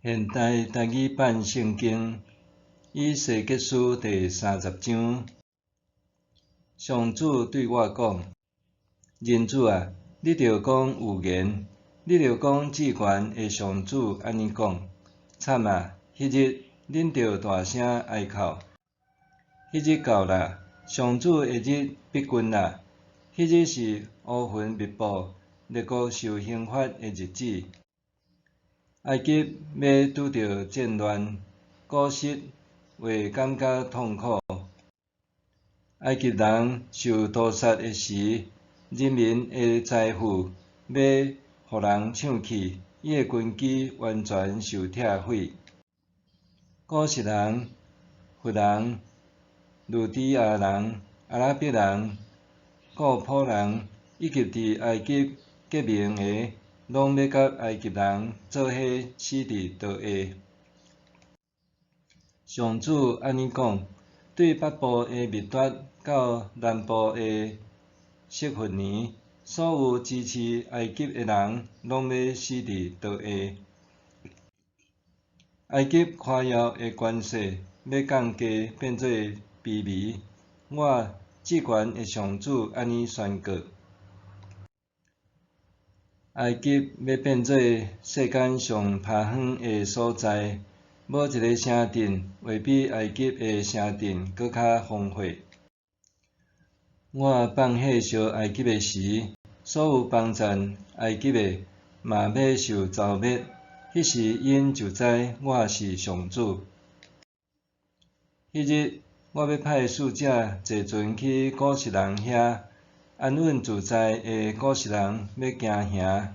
现代台语版圣经以西结书第30章，上主对我讲：人子啊，你着讲有言，你着讲至悬的上主安尼讲：惨啊！迄日恁着大声哀哭，迄日到啦，上主的日必近啦。迄日是乌云密布、列国受刑罚的日子。埃及要拄着战乱、古实，会感觉痛苦。埃及人受屠杀的时，人民的财富要互人抢去，伊的根基完全受拆毁。古实人、弗人、路底亚人、阿拉伯人、古朴人，以及伫埃及革命的，拢要甲埃及人做伙死伫倒下。上主安尼讲：对北部的密夺到南部的色弗尼，所有支持埃及的人，拢要死伫倒下。埃及夸耀的权势要降低变做卑微。我至悬的上主安尼宣告：埃及要变做世间上偏远的所在，无一个城镇会比埃及的城镇搁较丰富。我放火烧埃及的时，所有帮赞埃及的嘛要受糟灭。迄时因就知我是上主。迄日我要派使者坐船去古实人遐，安稳自在的古实人要行遐，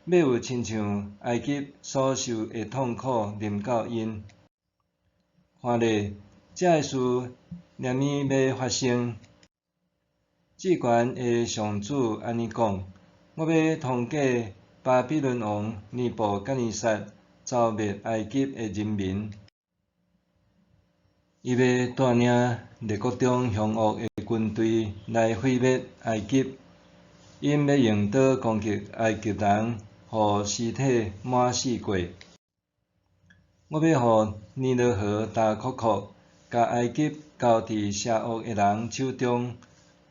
要有亲像埃及所受的痛苦临到因。看咧，这个事念咪要发生。至悬的上主安尼讲：我要通过巴比伦王尼布甲尼撒消灭埃及的人民。伊要带领列国中凶恶的军队来毁灭埃及，因要用刀攻击埃及人，互尸体满四界。我要互尼罗河大窟窟，甲埃及交伫邪恶的人手中。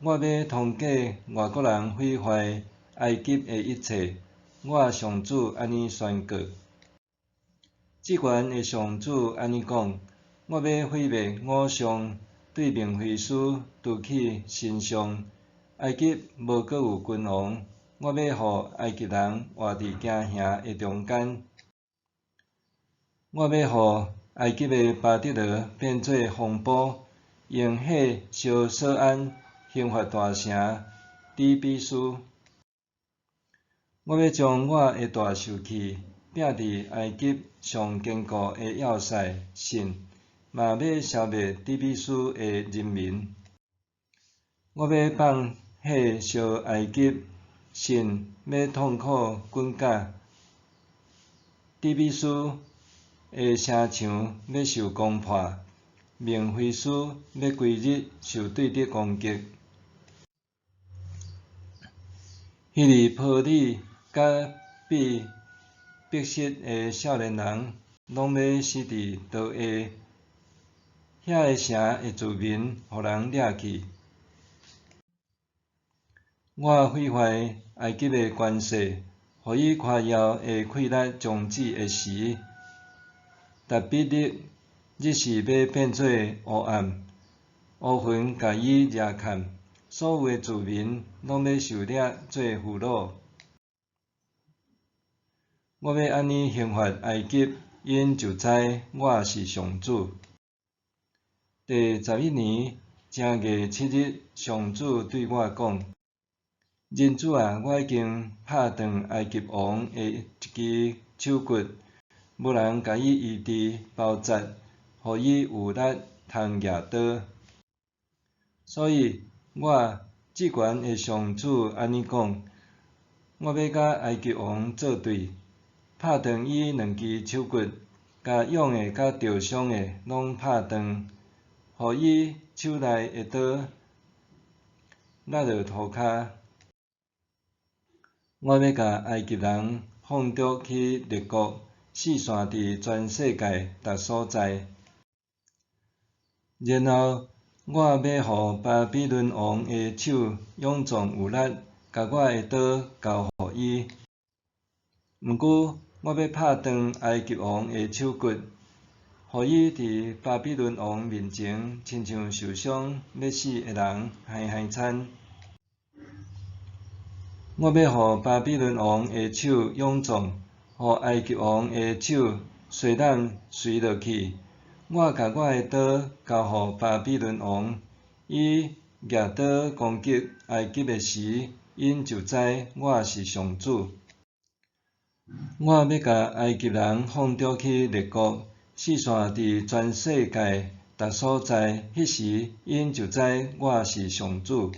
我要通过外国人毁坏埃及的一切。我上主安尼宣告。至悬的上主安尼讲：我要毁灭偶像，对明慧师拄起神像。埃及无阁有君王，我要互埃及人活伫惊吓的中间。我要互埃及的巴底罗变做风暴，用火烧索安，刑罚大城底比斯。我要将我的大受器摒伫埃及上坚固的要塞信，嘛要消灭底比斯的人民。我要放火烧埃及信，要痛苦滚甲。底比斯的城墙要受攻破，明菲斯要规日受对敌攻击。迄日抱你甲比迫失的少年人，拢要死伫倒下。遐个城的居民，互人掠去。我毁坏埃及的权势，互伊夸耀的溃力终止的时，达比日是要变做黑暗，乌云甲伊遮看，所有的居民拢要受掠做俘虏。我要安尼刑罚埃及，因就知我是上主。第11年正月7日，上主对我讲：人子啊，我已经拍断埃及王的一支手骨，无人甲伊医治包扎，互伊有力通举刀。所以我至悬的上主安尼讲：我要甲埃及王作对，拍断伊两支手骨，甲勇的甲受伤的拢拍断，互伊手内的刀落落涂骹。我要甲埃及人放逐去列国，四散伫全世界逐所在。然后我要互巴比伦王的手勇壮有力，甲我的刀交互伊。毋过我要拍断埃及王的手骨，互伊伫巴比伦王面前，亲像受伤要死的人，嗨嗨惨。我要互巴比伦王的手勇壮，互埃及王的手衰烂垂落去。我甲我的刀交互巴比伦王，伊举刀攻击埃及的时，因就知我是上主。我要甲埃及人放逐去列国，四散伫全世界逐所在。迄时，因就知我是上主。